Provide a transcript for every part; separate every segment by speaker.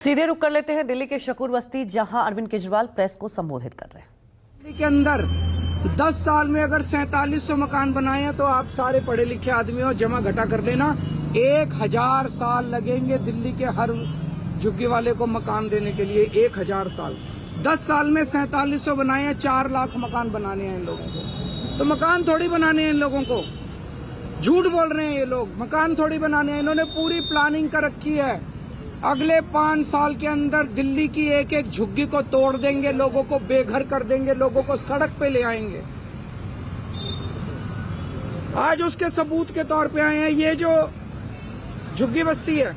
Speaker 1: सीधे रुक कर लेते हैं दिल्ली के शकूर बस्ती, जहां अरविंद केजरीवाल प्रेस को संबोधित कर रहे हैं।
Speaker 2: दिल्ली के अंदर 10 साल में अगर 4700 मकान बनाए हैं तो आप सारे पढ़े लिखे आदमी हो, जमा घटा कर देना, 1000 साल लगेंगे दिल्ली के हर झुग्गी वाले को मकान देने के लिए। 1000 साल, 10 साल में 4700 बनाए हैं, 4 लाख मकान बनाने हैं इन लोगों को। तो मकान थोड़ी बनाने हैं इन लोगों को, झूठ बोल रहे हैं ये लोग, मकान थोड़ी बनाने हैं। इन्होंने पूरी प्लानिंग कर रखी है। अगले 5 साल के अंदर दिल्ली की एक एक झुग्गी को तोड़ देंगे, लोगों को बेघर कर देंगे, लोगों को सड़क पे ले आएंगे। आज उसके सबूत के तौर पे आए हैं। ये जो झुग्गी बस्ती है,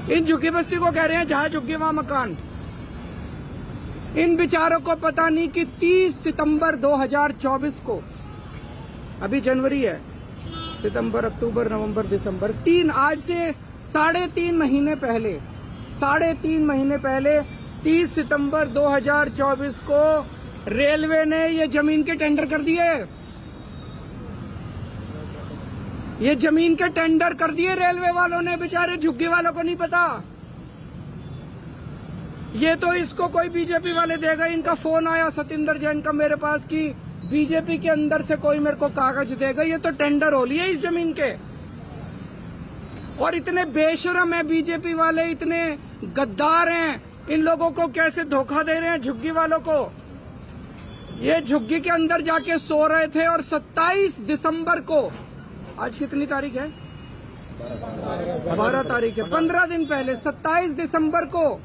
Speaker 2: इन झुग्गी बस्ती को कह रहे हैं जहां झुग्गी वहां मकान। इन बेचारों को पता नहीं कि 30 सितंबर 2024 को, अभी जनवरी है, सितंबर, अक्टूबर, नवंबर, दिसंबर, आज से 3.5 महीने पहले, 3.5 महीने पहले 30 सितंबर 2024 को रेलवे ने ये जमीन के टेंडर कर दिए। ये जमीन के टेंडर कर दिए रेलवे वालों ने, बेचारे झुग्गी वालों को नहीं पता। ये तो इसको कोई बीजेपी वाले देगा। इनका फोन आया सतिंदर जैन का मेरे पास कि बीजेपी के अंदर से कोई मेरे को कागज देगा। ये तो टेंडर हो लिए इस जमीन के। और इतने बेशरम है बीजेपी वाले, इतने गद्दार हैं, इन लोगों को कैसे धोखा दे रहे हैं झुग्गी वालों को। ये झुग्गी के अंदर जाके सो रहे थे और 27 दिसंबर को, आज कितनी तारीख है? 12 तारीख है, 15 दिन पहले 27 दिसंबर को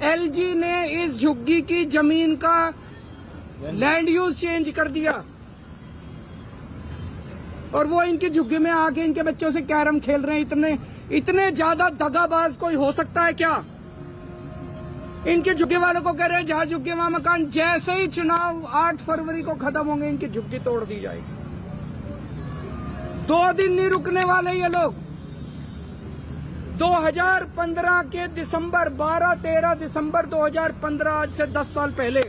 Speaker 2: एलजी ने इस झुग्गी की जमीन का लैंड यूज चेंज कर दिया। और वो इनकी झुग्गी में आके इनके बच्चों से कैरम खेल रहे हैं। इतने ज्यादा दगाबाज कोई हो सकता है क्या? इनके झुग्गी वालों को कह रहे हैं जहां झुग्गी वहां मकान। जैसे ही चुनाव 8 फरवरी को खत्म होंगे, इनकी झुग्गी तोड़ दी जाएगी। 2 दिन नहीं रुकने वाले ये लोग। 2015 के दिसंबर, 12-13 दिसंबर 2015, आज से 10 साल पहले,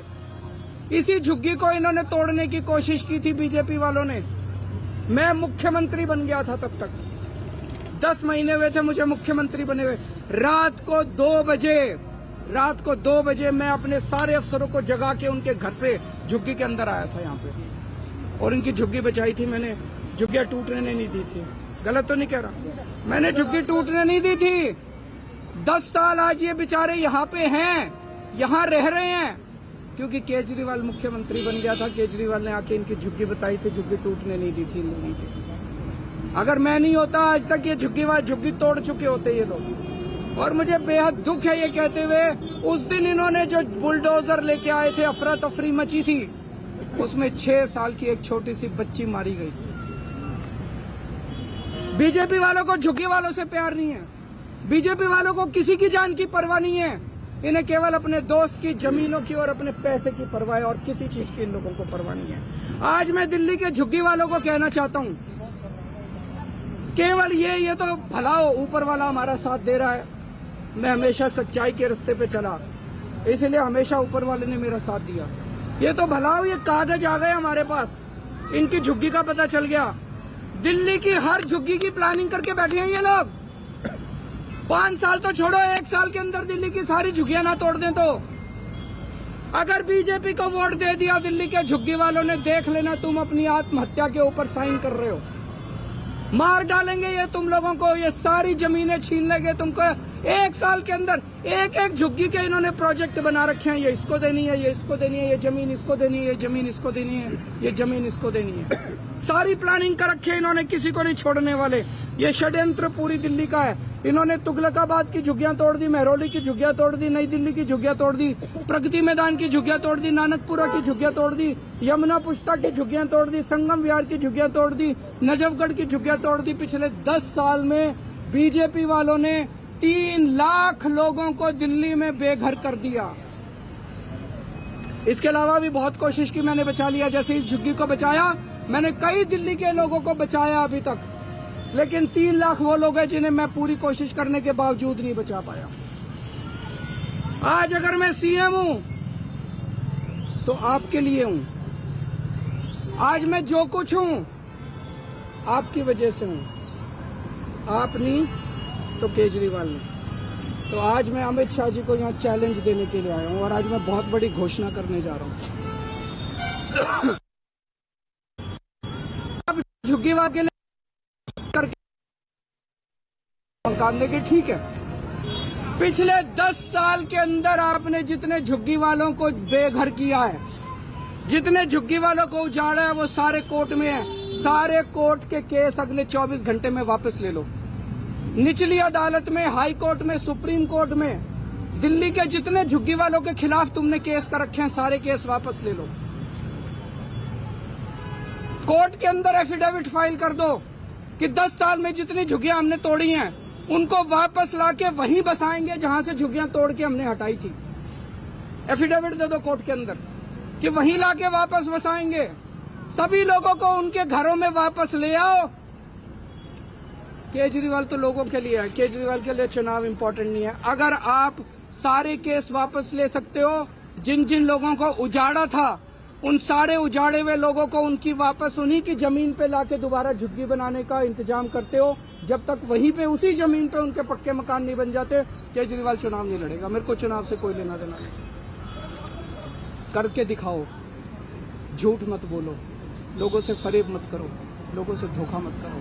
Speaker 2: इसी झुग्गी को इन्होंने तोड़ने की कोशिश की थी बीजेपी वालों ने। मैं मुख्यमंत्री बन गया था तब तक, 10 महीने हुए थे मुझे मुख्यमंत्री बने हुए। रात को 2 बजे मैं अपने सारे अफसरों को जगा के उनके घर से झुग्गी के अंदर आया था यहाँ पे, और इनकी झुग्गी बचाई थी मैंने। झुग्गियां टूटने नहीं दी थी। गलत तो नहीं कह रहा, मैंने झुग्गी टूटने नहीं दी थी। 10 साल आज ये बेचारे यहाँ पे हैं, यहाँ रह रहे हैं, क्योंकि केजरीवाल मुख्यमंत्री बन गया था। केजरीवाल ने आके इनकी झुग्गी बताई थी, झुग्गी टूटने नहीं दी थी इन लोगों की। अगर मैं नहीं होता आज तक ये झुग्गी तोड़ चुके होते ये लोग। और मुझे बेहद दुख है ये कहते हुए, उस दिन इन्होंने जो बुलडोजर लेके आए थे, अफरा तफरी मची थी, उसमें 6 साल की एक छोटी सी बच्ची मारी गई। बीजेपी वालों को झुग्गी वालों से प्यार नहीं है। बीजेपी वालों को किसी की जान की परवाह नहीं है। इन्हें केवल अपने दोस्त की जमीनों की और अपने पैसे की परवाह है, और किसी चीज की इन लोगों को परवाह नहीं है। आज मैं दिल्ली के झुग्गी वालों को कहना चाहता हूं, केवल ये तो भला हो, ऊपर वाला हमारा साथ दे रहा है। मैं हमेशा सच्चाई के रास्ते पे चला, इसलिए हमेशा ऊपर वाले ने मेरा साथ दिया। ये तो भला हो, ये कागज आ गए हमारे पास, इनकी झुग्गी का पता चल गया। दिल्ली की हर झुग्गी की प्लानिंग करके बैठे हैं ये लोग। 5 साल तो छोड़ो, 1 साल के अंदर दिल्ली की सारी झुग्गियां ना तोड़ दें तो। अगर बीजेपी को वोट दे दिया दिल्ली के झुग्गी वालों ने, देख लेना तुम अपनी आत्महत्या के ऊपर साइन कर रहे हो। मार डालेंगे ये तुम लोगों को, ये सारी जमीनें छीन लेंगे तुमको। 1 साल के अंदर एक झुग्गी के इन्होंने प्रोजेक्ट बना रखे हैं। ये इसको देनी है, ये इसको देनी है, ये जमीन इसको देनी है, ये जमीन इसको देनी है, ये जमीन इसको देनी है। सारी प्लानिंग कर रखी है इन्होंने, किसी को नहीं छोड़ने वाले। ये षड्यंत्र पूरी दिल्ली का है। इन्होंने तुगलकाबाद की झुग्गियां तोड़ दी, महरौली की झुग्गियां तोड़ दी, नई दिल्ली की झुग्गियां तोड़ दी, प्रगति मैदान की झुग्गियां तोड़ दी, नानकपुरा की झुग्गियां तोड़ दी, यमुना पुष्ता की झुग्गियां तोड़ दी, संगम विहार की झुग्गियां तोड़ दी, नजफगढ़ की झुग्गियां तोड़ दी। पिछले 10 साल में बीजेपी वालों ने 3 लाख लोगों को दिल्ली में बेघर कर दिया। इसके अलावा भी बहुत कोशिश की मैंने, बचा लिया। जैसे इस झुग्गी को बचाया, मैंने कई दिल्ली के लोगों को बचाया अभी तक, लेकिन 3 लाख वो लोग हैं जिन्हें मैं पूरी कोशिश करने के बावजूद नहीं बचा पाया। आज अगर मैं सीएम हूं तो आपके लिए हूं। आज मैं जो कुछ हूं आपकी वजह से हूं। आप नहीं, तो केजरीवाल ने। तो आज मैं अमित शाह जी को यहाँ चैलेंज देने के लिए आया हूँ और आज मैं बहुत बड़ी घोषणा करने जा रहा हूँ। अब झुग्गीवाद के लिए करके काटने के, ठीक है, पिछले 10 साल के अंदर आपने जितने झुग्गी वालों को बेघर किया है, जितने झुग्गी वालों को उजाड़ा है, वो सारे कोर्ट में है। सारे कोर्ट के केस अगले 24 घंटे में वापस ले लो। निचली अदालत में, हाई कोर्ट में, सुप्रीम कोर्ट में, दिल्ली के जितने झुग्गी वालों के खिलाफ तुमने केस कर रखे हैं, सारे केस वापस ले लो। कोर्ट के अंदर एफिडेविट फाइल कर दो कि 10 साल में जितनी झुग्गियां हमने तोड़ी हैं, उनको वापस लाके वहीं बसाएंगे जहां से झुग्गियां तोड़ के हमने हटाई थी। एफिडेविट दे दो कोर्ट के अंदर कि वहीं लाके वापस बसाएंगे। सभी लोगों को उनके घरों में वापस ले आओ। केजरीवाल तो लोगों के लिए है, केजरीवाल के लिए चुनाव इंपॉर्टेंट नहीं है। अगर आप सारे केस वापस ले सकते हो, जिन जिन लोगों को उजाड़ा था, उन सारे उजाड़े हुए लोगों को उनकी वापस उन्हीं की जमीन पे लाके दोबारा झुग्गी बनाने का इंतजाम करते हो, जब तक वहीं पे उसी जमीन पे उनके पक्के मकान नहीं बन जाते, केजरीवाल चुनाव नहीं लड़ेगा। मेरे को चुनाव से कोई लेना देना नहीं। करके दिखाओ, झूठ मत बोलो, लोगों से फरेब मत करो, लोगों से धोखा मत करो।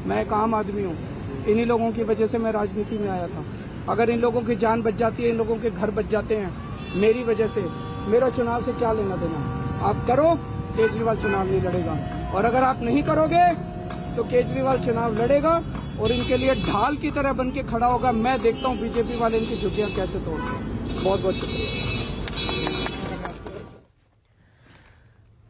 Speaker 2: मैं एक आम आदमी हूँ, इन्हीं लोगों की वजह से मैं राजनीति में आया था। अगर इन लोगों की जान बच जाती है, इन लोगों के घर बच जाते हैं मेरी वजह से, मेरा चुनाव से क्या लेना देना। आप करो, केजरीवाल चुनाव नहीं लड़ेगा। और अगर आप नहीं करोगे तो केजरीवाल चुनाव लड़ेगा और इनके लिए ढाल की तरह बन के खड़ा होगा। मैं देखता हूँ बीजेपी वाले इनकी झुग्गियां कैसे तोड़ते हैं। बहुत बहुत शुक्रिया।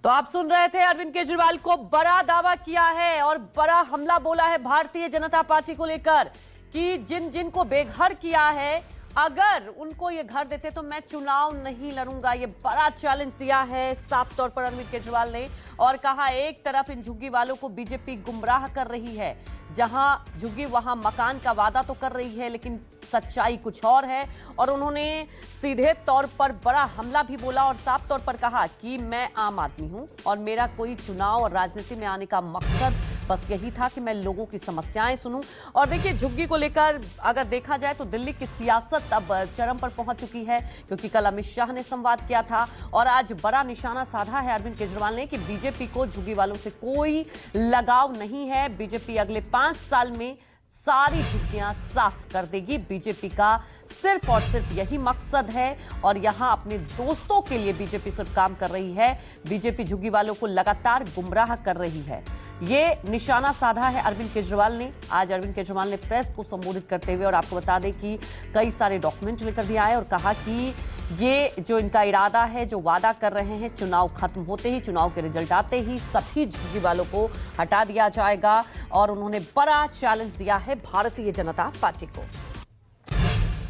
Speaker 1: तो आप सुन रहे थे, अरविंद केजरीवाल को बड़ा दावा किया है और बड़ा हमला बोला है भारतीय जनता पार्टी को लेकर कि जिन जिन को बेघर किया है, अगर उनको ये घर देते तो मैं चुनाव नहीं लड़ूंगा। ये बड़ा चैलेंज दिया है साफ तौर पर अरविंद केजरीवाल ने और कहा, एक तरफ इन झुग्गी वालों को बीजेपी गुमराह कर रही है, जहां झुग्गी वहां मकान का वादा तो कर रही है लेकिन सच्चाई कुछ और है। और उन्होंने सीधे तौर पर बड़ा हमला भी बोला और साफ तौर पर कहा कि मैं आम आदमी हूं और मेरा कोई चुनाव और राजनीति में आने का मकसद बस यही था कि मैं लोगों की समस्याएं सुनूं। और देखिए, झुग्गी को लेकर अगर देखा जाए तो दिल्ली की सियासत अब चरम पर पहुंच चुकी है, क्योंकि कल अमित शाह ने संवाद किया था और आज बड़ा निशाना साधा है अरविंद केजरीवाल ने कि बीजेपी को झुग्गी वालों से कोई लगाव नहीं है। बीजेपी अगले 5 साल में सारी झुग्गियां साफ कर देगी। बीजेपी का सिर्फ और सिर्फ यही मकसद है और यहां अपने दोस्तों के लिए बीजेपी सिर्फ काम कर रही है। बीजेपी झुग्गी वालों को लगातार गुमराह कर रही है। ये निशाना साधा है अरविंद केजरीवाल ने। आज अरविंद केजरीवाल ने प्रेस को संबोधित करते हुए, और आपको बता दें कि कई सारे डॉक्यूमेंट लेकर भी आए और कहा कि ये जो इनका इरादा है, जो वादा कर रहे हैं, चुनाव खत्म होते ही, चुनाव के रिजल्ट आते ही सभी झुग्गी वालों को हटा दिया जाएगा। और उन्होंने बड़ा चैलेंज दिया है भारतीय जनता पार्टी को।